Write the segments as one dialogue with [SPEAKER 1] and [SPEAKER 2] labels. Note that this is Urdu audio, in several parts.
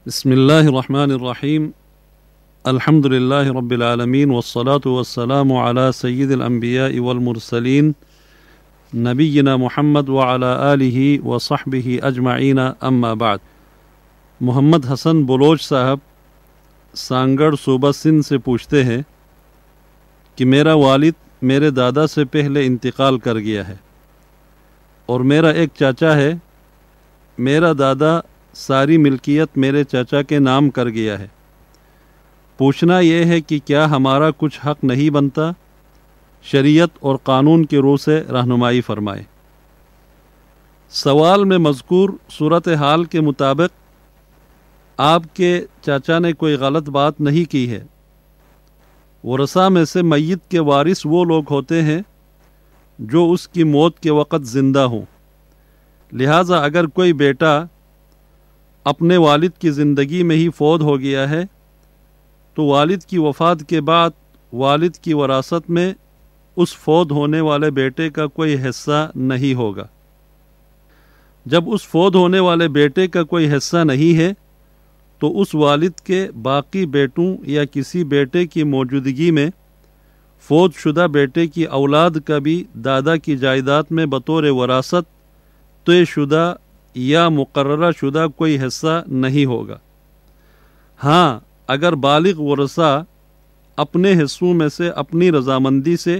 [SPEAKER 1] بسم الله الرحمن الرحيم الحمد لله رب العالمين والصلاة والسلام على سيد الأنبياء والمرسلين نبينا محمد وعلى آله وصحبه أجمعين أما بعد. محمد حسن بلوچ صاحب سانگڑ صوبہ سندھ سے پوچھتے ہیں کہ میرا والد میرے دادا سے پہلے انتقال کر گیا ہے اور میرا ایک چاچا ہے. میرا دادا ساری ملکیت میرے چاچا کے نام کر گیا ہے. پوچھنا یہ ہے کہ کیا ہمارا کچھ حق نہیں بنتا؟ شریعت اور قانون کی روح سے رہنمائی فرمائے. سوال میں مذکور صورتحال کے مطابق آپ کے چاچا نے کوئی غلط بات نہیں کی ہے. ورثاء میں سے میت کے وارث وہ لوگ ہوتے ہیں جو اس کی موت کے وقت زندہ ہوں. لہٰذا اگر کوئی بیٹا اپنے والد کی زندگی میں ہی فوت ہو گیا ہے تو والد کی وفات کے بعد والد کی وراثت میں اس فوت ہونے والے بیٹے کا کوئی حصہ نہیں ہوگا. جب اس فوت ہونے والے بیٹے کا کوئی حصہ نہیں ہے تو اس والد کے باقی بیٹوں یا کسی بیٹے کی موجودگی میں فوت شدہ بیٹے کی اولاد کا بھی دادا کی جائیداد میں بطور وراثت طے شدہ یا مقررہ شدہ کوئی حصہ نہیں ہوگا. ہاں، اگر بالغ ورثاء اپنے حصوں میں سے اپنی رضامندی سے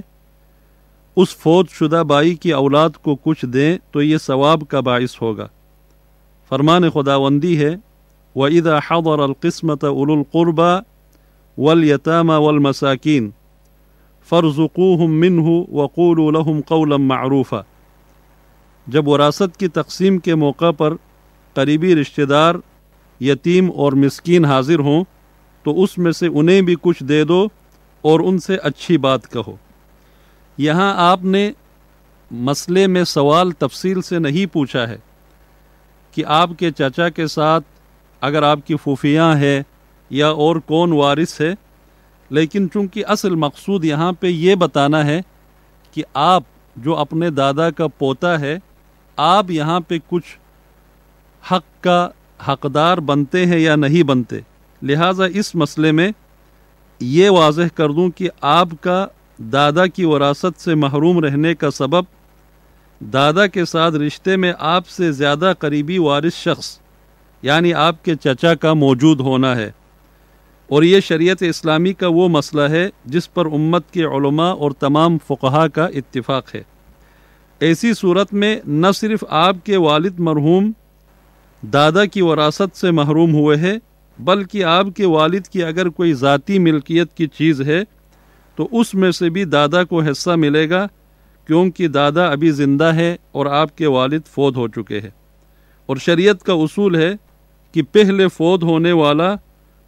[SPEAKER 1] اس فوت شدہ بائی کی اولاد کو کچھ دیں تو یہ ثواب کا باعث ہوگا. فرمان خداوندی ہے وَإِذَا حَضَرَ الْقِسْمَةَ أُولُو الْقُرْبَى وَالْيَتَامَى وَالْمَسَاكِينَ فَارْزُقُوهُم مِّنْهُ وَقُولُوا لَهُمْ قَوْلًا مَّعْرُوفًا. جب وراثت کی تقسیم کے موقع پر قریبی رشتہ دار یتیم اور مسکین حاضر ہوں تو اس میں سے انہیں بھی کچھ دے دو اور ان سے اچھی بات کہو. یہاں آپ نے مسئلے میں سوال تفصیل سے نہیں پوچھا ہے کہ آپ کے چچا کے ساتھ اگر آپ کی پھوپھیاں ہے یا اور کون وارث ہے، لیکن چونکہ اصل مقصود یہاں پہ یہ بتانا ہے کہ آپ جو اپنے دادا کا پوتا ہے آپ یہاں پہ کچھ حق کا حقدار بنتے ہیں یا نہیں بنتے. لہٰذا اس مسئلے میں یہ واضح کر دوں کہ آپ کا دادا کی وراثت سے محروم رہنے کا سبب دادا کے ساتھ رشتے میں آپ سے زیادہ قریبی وارث شخص یعنی آپ کے چچا کا موجود ہونا ہے. اور یہ شریعت اسلامی کا وہ مسئلہ ہے جس پر امت کے علماء اور تمام فقہا کا اتفاق ہے. ایسی صورت میں نہ صرف آپ کے والد مرحوم دادا کی وراثت سے محروم ہوئے ہیں بلکہ آپ کے والد کی اگر کوئی ذاتی ملکیت کی چیز ہے تو اس میں سے بھی دادا کو حصہ ملے گا، کیونکہ دادا ابھی زندہ ہے اور آپ کے والد فوت ہو چکے ہیں. اور شریعت کا اصول ہے کہ پہلے فوت ہونے والا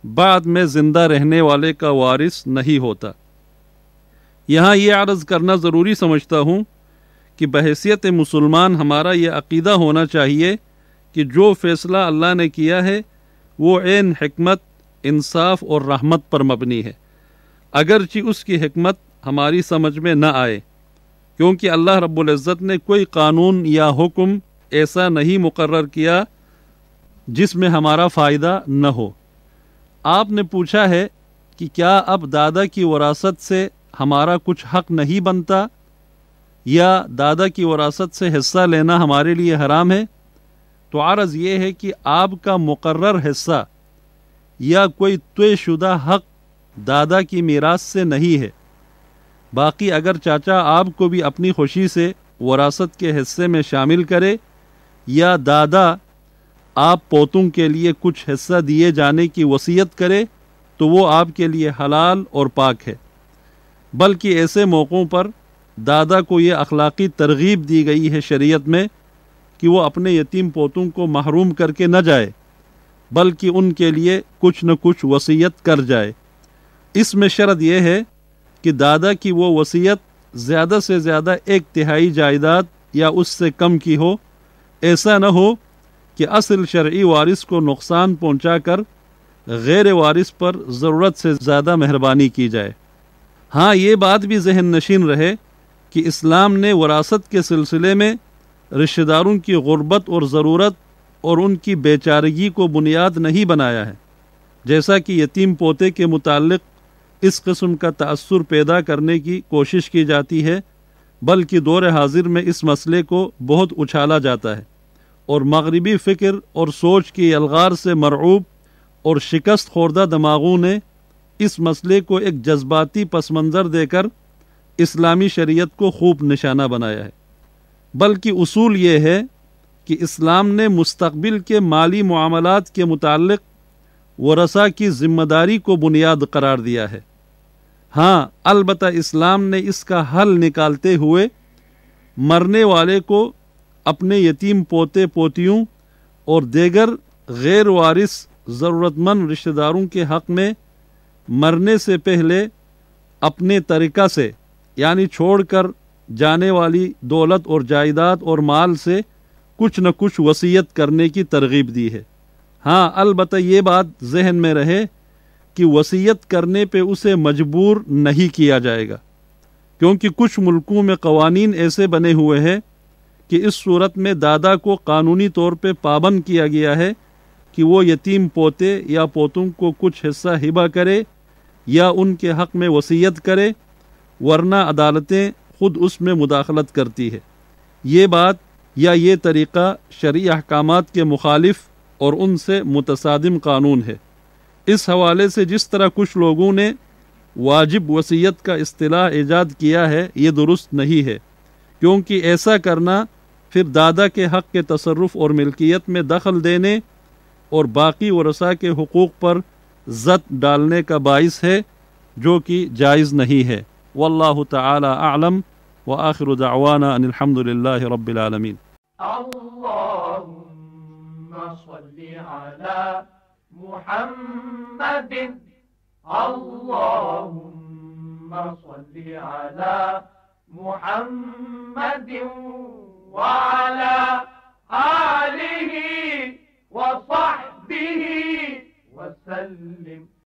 [SPEAKER 1] بعد میں زندہ رہنے والے کا وارث نہیں ہوتا. یہاں یہ عرض کرنا ضروری سمجھتا ہوں کہ بحیثیت مسلمان ہمارا یہ عقیدہ ہونا چاہیے کہ جو فیصلہ اللہ نے کیا ہے وہ عین حکمت، انصاف اور رحمت پر مبنی ہے، اگرچہ اس کی حکمت ہماری سمجھ میں نہ آئے، کیونکہ اللہ رب العزت نے کوئی قانون یا حکم ایسا نہیں مقرر کیا جس میں ہمارا فائدہ نہ ہو. آپ نے پوچھا ہے کہ کیا اب دادا کی وراثت سے ہمارا کچھ حق نہیں بنتا یا دادا کی وراثت سے حصہ لینا ہمارے لیے حرام ہے؟ تو عرض یہ ہے کہ آپ کا مقرر حصہ یا کوئی طے شدہ حق دادا کی میراث سے نہیں ہے. باقی اگر چاچا آپ کو بھی اپنی خوشی سے وراثت کے حصے میں شامل کرے یا دادا آپ پوتوں کے لیے کچھ حصہ دیے جانے کی وصیت کرے تو وہ آپ کے لیے حلال اور پاک ہے. بلکہ ایسے موقعوں پر دادا کو یہ اخلاقی ترغیب دی گئی ہے شریعت میں کہ وہ اپنے یتیم پوتوں کو محروم کر کے نہ جائے بلکہ ان کے لیے کچھ نہ کچھ وصیت کر جائے. اس میں شرط یہ ہے کہ دادا کی وہ وصیت زیادہ سے زیادہ 1/3 جائیداد یا اس سے کم کی ہو. ایسا نہ ہو کہ اصل شرعی وارث کو نقصان پہنچا کر غیر وارث پر ضرورت سے زیادہ مہربانی کی جائے. ہاں، یہ بات بھی ذہن نشین رہے کہ اسلام نے وراثت کے سلسلے میں رشتہ داروں کی غربت اور ضرورت اور ان کی بیچارگی کو بنیاد نہیں بنایا ہے، جیسا کہ یتیم پوتے کے متعلق اس قسم کا تأثر پیدا کرنے کی کوشش کی جاتی ہے، بلکہ دور حاضر میں اس مسئلے کو بہت اچھالا جاتا ہے، اور مغربی فکر اور سوچ کی الغار سے مرعوب اور شکست خوردہ دماغوں نے اس مسئلے کو ایک جذباتی پس منظر دے کر اسلامی شریعت کو خوب نشانہ بنایا ہے۔ بلکہ اصول یہ ہے کہ اسلام نے مستقبل کے مالی معاملات کے متعلق ورثہ کی ذمہ داری کو بنیاد قرار دیا ہے۔ ہاں، البتہ اسلام نے اس کا حل نکالتے ہوئے مرنے والے کو اپنے یتیم پوتے پوتیوں اور دیگر غیر وارث ضرورت مند رشتہ داروں کے حق میں مرنے سے پہلے اپنے طریقہ سے، یعنی چھوڑ کر جانے والی دولت اور جائیداد اور مال سے کچھ نہ کچھ وصیت کرنے کی ترغیب دی ہے۔ ہاں، البتہ یہ بات ذہن میں رہے کہ وصیت کرنے پہ اسے مجبور نہیں کیا جائے گا، کیونکہ کچھ ملکوں میں قوانین ایسے بنے ہوئے ہیں کہ اس صورت میں دادا کو قانونی طور پہ پابند کیا گیا ہے کہ وہ یتیم پوتے یا پوتوں کو کچھ حصہ ہبہ کرے یا ان کے حق میں وصیت کرے، ورنہ عدالتیں خود اس میں مداخلت کرتی ہے۔ یہ بات یا یہ طریقہ شرعی احکامات کے مخالف اور ان سے متصادم قانون ہے۔ اس حوالے سے جس طرح کچھ لوگوں نے واجب وصیت کا اصطلاح ایجاد کیا ہے، یہ درست نہیں ہے، کیونکہ ایسا کرنا پھر دادا کے حق کے تصرف اور ملکیت میں دخل دینے اور باقی ورثاء کے حقوق پر زد ڈالنے کا باعث ہے، جو کہ جائز نہیں ہے۔ واللہ تعالی اعلم، وآخر دعوانا ان الحمد للہ رب العالمین۔
[SPEAKER 2] اللهم صل على محمد، اللهم صل على محمد وعلى